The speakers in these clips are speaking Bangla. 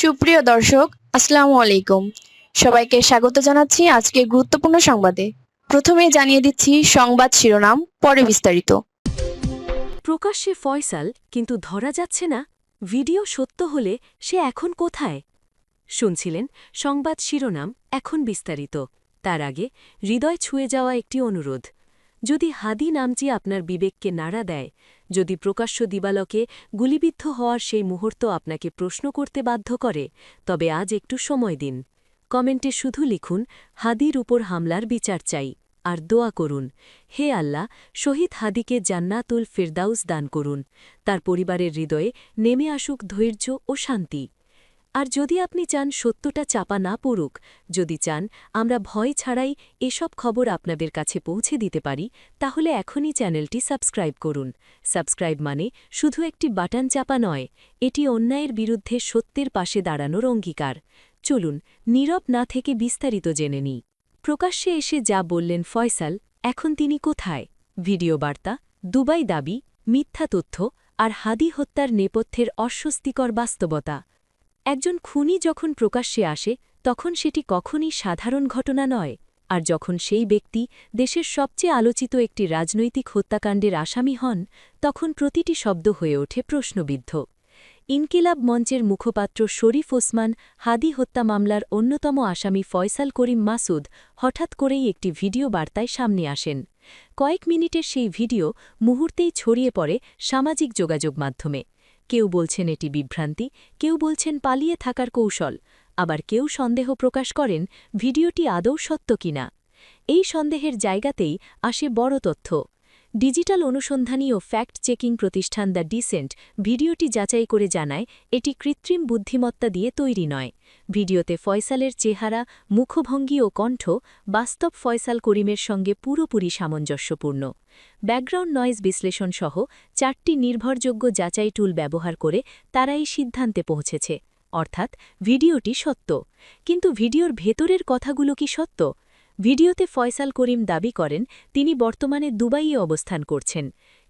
সুপ্রিয় দর্শক, আসসালামু আলাইকুম। সবাইকে স্বাগত জানাচ্ছি আজকে গুরুত্বপূর্ণ সংবাদে। প্রথমেই জানিয়ে দিচ্ছি সংবাদ শিরোনাম, পরে বিস্তারিত। প্রকাশ্যে ফয়সাল, কিন্তু ধরা যাচ্ছে না ভিডিও সত্য হলে সে এখন কোথায়? শুনছিলেন সংবাদ শিরোনাম, এখন বিস্তারিত। তার আগে হৃদয় ছুঁয়ে যাওয়া একটি অনুরোধ। যদি হাদি নামটি আপনার বিবেককে নাড়া দেয়, যদি প্রকাশ্য দিবালকে গুলিবিদ্ধ হওয়ার সেই মুহূর্ত আপনাকে প্রশ্ন করতে বাধ্য করে, তবে আজ একটু সময় দিন। কমেন্টে শুধু লিখুন, হাদির উপর হামলার বিচার চাই, আর দোয়া করুন, হে আল্লাহ, শহীদ হাদিকে জান্নাতুল ফিরদাউস দান করুন, তার পরিবারের হৃদয়ে নেমে আসুক ধৈর্য ও শান্তি। আর যদি আপনি চান সত্যটা চাপা না পড়ুক, যদি চান আমরা ভয় ছাড়াই এসব খবর আপনাদের কাছে পৌঁছে দিতে পারি, তাহলে এখনই চ্যানেলটি সাবস্ক্রাইব করুন। সাবস্ক্রাইব মানে শুধু একটি বাটন চাপা নয়, এটি অন্যায়ের বিরুদ্ধে সত্যের পাশে দাঁড়ানোর অঙ্গীকার। চলুন নীরব না থেকে বিস্তারিত জেনে নিই। প্রকাশ্যে এসে যা বললেন ফয়সাল, এখন তিনি কোথায়? ভিডিও বার্তা, দুবাই দাবি, মিথ্যা তথ্য আর হাদি হত্যার নেপথ্যের অস্বস্তিকর বাস্তবতা। একজন খুনি যখন প্রকাশ্যে আসে, তখন সেটি কখনই সাধারণ ঘটনা নয়। আর যখন সেই ব্যক্তি দেশের সবচেয়ে আলোচিত একটি রাজনৈতিক হত্যাকাণ্ডের আসামি হন, তখন প্রতিটি শব্দ হয়ে ওঠে প্রশ্নবিদ্ধ। ইনকিলাব মঞ্চের মুখপাত্র শরীফ ওসমান হাদি হত্যা মামলার অন্যতম আসামি ফয়সাল করিম মাসুদ হঠাৎ করেই একটি ভিডিও বার্তায় সামনে আসেন। কয়েক মিনিটের সেই ভিডিও মুহূর্তেই ছড়িয়ে পড়ে সামাজিক যোগাযোগ মাধ্যমে। কেউ বলছেন এটি বিভ্রান্তি, কেউ বলছেন পালিয়ে থাকার কৌশল, আবার কেউ সন্দেহ প্রকাশ করেন ভিডিওটি আদৌ সত্য কিনা। এই সন্দেহের জায়গাতেই আসে বড় তথ্য। ডিজিটাল অনুসন্ধানী ও ফ্যাক্ট চেকিং প্রতিষ্ঠান দ্য ডিসেন্ট ভিডিওটি যাচাই করে জানায় এটি কৃত্রিম বুদ্ধিমত্তা দিয়ে তৈরি নয়। ভিডিওতে ফয়সালের চেহারা, মুখভঙ্গি ও কণ্ঠ বাস্তব ফয়সাল করিমের সঙ্গে পুরোপুরি সামঞ্জস্যপূর্ণ। ব্যাকগ্রাউন্ড নয়েজ বিশ্লেষণ সহ 4টি নির্ভরযোগ্য যাচাই টুল ব্যবহার করে তারা এই সিদ্ধান্তে পৌঁছেছে, অর্থাৎ ভিডিওটি সত্য। কিন্তু ভিডিওর ভেতরের কথাগুলো কি সত্য? ভিডিওতে ফয়সাল করিম দাবি করেন তিনি বর্তমানে দুবাইয়ে অবস্থান করছেন।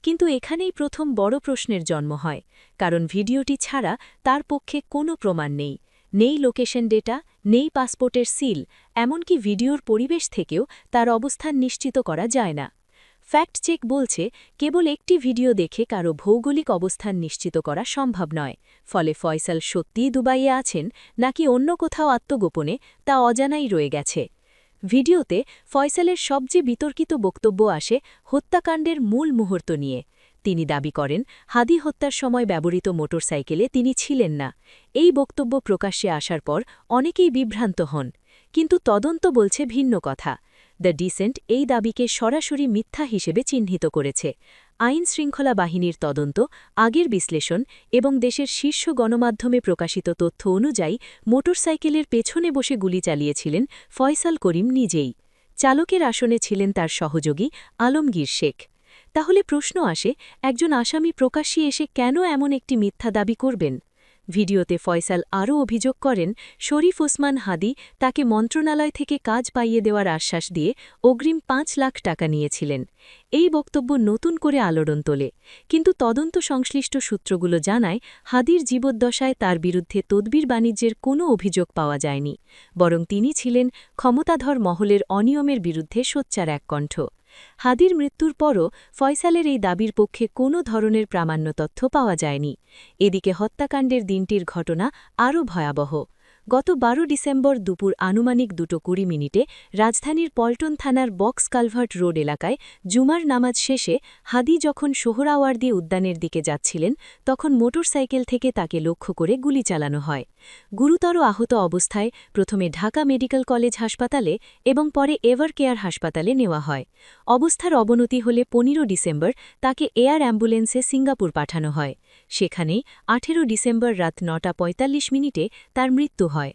কিন্তু এখানেই প্রথম বড় প্রশ্নের জন্ম হয়, কারণ ভিডিওটি ছাড়া তার পক্ষে কোনো প্রমাণ নেই। নেই লোকেশন ডেটা, নেই পাসপোর্টের সিল, এমনকি ভিডিওর পরিবেশ থেকেও তার অবস্থান নিশ্চিত করা যায় না। ফ্যাক্ট চেক বলছে কেবল একটি ভিডিও দেখে কারো ভৌগোলিক অবস্থান নিশ্চিত করা সম্ভব নয়। ফলে ফয়সাল সত্যিই দুবাইয়ে আছেন নাকি অন্য কোথাও আত্মগোপনে, তা অজানাই রয়ে গেছে। ভিডিওতে ফয়সালের সবচেয়ে বিতর্কিত বক্তব্য আসে হত্যাকাণ্ডের মূল মুহূর্ত নিয়ে। তিনি দাবি করেন হাদি হত্যার সময় ব্যবহৃত মোটরসাইকেলে তিনি ছিলেন না। এই বক্তব্য প্রকাশ্যে আসার পর অনেকেই বিভ্রান্ত হন, কিন্তু তদন্ত বলছে ভিন্ন কথা। দ্য ডিসেন্ট এই দাবিকে সরাসরি মিথ্যা হিসেবে চিহ্নিত করেছে। আইন শৃঙ্খলা বাহিনীর তদন্ত, আগের বিশ্লেষণ এবং দেশের শীর্ষ গণমাধ্যমে প্রকাশিত তথ্য অনুযায়ী মোটরসাইকেলের পেছনে বসে গুলি চালিয়েছিলেন ফয়সাল করিম নিজেই। চালকের আসনে ছিলেন তার সহযোগী আলমগীর শেখ। তাহলে প্রশ্ন আসে, একজন আসামি প্রকাশ্যে এসে কেন এমন একটি মিথ্যা দাবি করবেন? ভিডিওতে ফয়সাল আরও অভিযোগ করেন শরীফ ওসমান হাদি তাকে মন্ত্রণালয় থেকে কাজ পাইয়ে দেওয়ার আশ্বাস দিয়ে অগ্রিম 5 লাখ টাকা নিয়েছিলেন। এই বক্তব্য নতুন করে আলোড়ন তোলে, কিন্তু তদন্ত সংশ্লিষ্ট সূত্রগুলো জানায় হাদির জীবদ্দশায় তার বিরুদ্ধে তদবির বাণিজ্যের কোনো অভিযোগ পাওয়া যায়নি, বরং তিনি ছিলেন ক্ষমতাধর মহলের অনিয়মের বিরুদ্ধে সোচ্চার এক কণ্ঠ। হাদির মৃত্যুর পরও ফয়সালের এই দাবির পক্ষে কোনো ধরনের প্রামাণ্য তথ্য পাওয়া যায়নি। এদিকে হত্যাকাণ্ডের দিনটির ঘটনা আরও ভয়াবহ। গত 12 ডিসেম্বর দুপুর আনুমানিক 2:20 রাজধানীর পল্টন থানার বক্স কালভার্ট রোড এলাকায় জুমার নামাজ শেষে হাদি যখন সোহরাওয়ার্দী উদ্যানের দিকে যাচ্ছিলেন, তখন মোটরসাইকেল থেকে তাকে লক্ষ্য করে গুলি চালানো হয়। গুরুতর আহত অবস্থায় প্রথমে ঢাকা মেডিকেল কলেজ হাসপাতালে এবং পরে এভার কেয়ার হাসপাতালে নেওয়া হয়। অবস্থার অবনতি হলে 15 ডিসেম্বর তাকে এয়ার অ্যাম্বুলেন্সে সিঙ্গাপুর পাঠানো হয়। সেখানেই 18 ডিসেম্বর রাত 9:45 তার মৃত্যু হয়।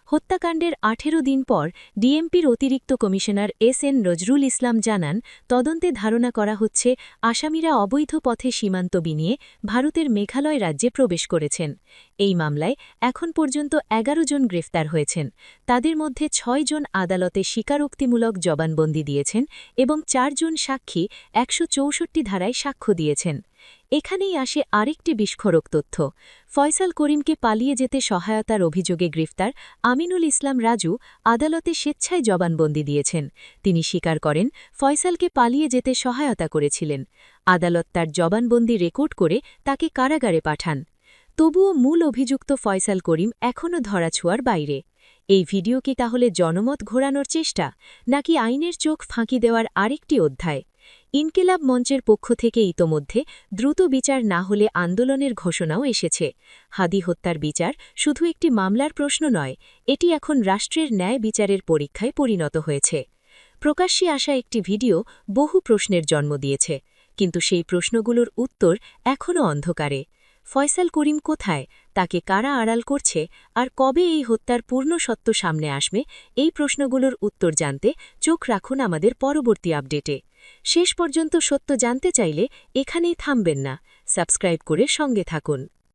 হত্যাকাণ্ডের 18 দিন পর ডিএমপির অতিরিক্ত কমিশনার এস.এন. নজরুল ইসলাম জানান, তদন্তে ধারণা করা হচ্ছে আসামিরা অবৈধ পথে সীমান্ত বিনিয়ে ভারতের মেঘালয় রাজ্যে প্রবেশ করেছেন। এই মামলায় এখন পর্যন্ত 11 জন গ্রেফতার হয়েছেন। তাদের মধ্যে 6 জন আদালতে স্বীকারোক্তিমূলক জবানবন্দি দিয়েছেন এবং 4 জন সাক্ষী 164 ধারায় সাক্ষ্য দিয়েছেন। এখানেই আসে আরেকটি বিস্ফোরক তথ্য। ফয়সাল করিমকে পালিয়ে যেতে সহায়তার অভিযোগে গ্রেফতার আমিনুল ইসলাম রাজু আদালতে স্বেচ্ছায় জবানবন্দি দিয়েছেন। তিনি স্বীকার করেন ফয়সালকে পালিয়ে যেতে সহায়তা করেছিলেন। আদালত তার জবানবন্দি রেকর্ড করে তাকে কারাগারে পাঠান। তবুও মূল অভিযুক্ত ফয়সাল করিম এখনও ধরাছোঁয়ার বাইরে। এই ভিডিও কি তাহলে জনমত ঘোরানোর চেষ্টা, নাকি আইনের চোখ ফাঁকি দেওয়ার আরেকটি অধ্যায়? ইনকিলাব মঞ্চের পক্ষ থেকে ইতোমধ্যে দ্রুত বিচার না হলে আন্দোলনের ঘোষণাও এসেছে। হাদি হত্যার বিচার শুধু একটি মামলার প্রশ্ন নয়, এটি এখন রাষ্ট্রের ন্যায় বিচারের পরীক্ষায় পরিণত হয়েছে। প্রকাশ্যে আসা একটি ভিডিও বহু প্রশ্নের জন্ম দিয়েছে, কিন্তু সেই প্রশ্নগুলোর উত্তর এখনও অন্ধকারে। ফয়সাল করিম কোথায়, তাকে কারা আড়াল করছে, আর কবে এই হত্যার পূর্ণ সত্য সামনে আসবে, এই প্রশ্নগুলোর উত্তর জানতে চোখ রাখুন আমাদের পরবর্তী আপডেটে। শেষ পর্যন্ত সত্য জানতে চাইলে এখানেই থামবেন না, সাবস্ক্রাইব করে সঙ্গে থাকুন।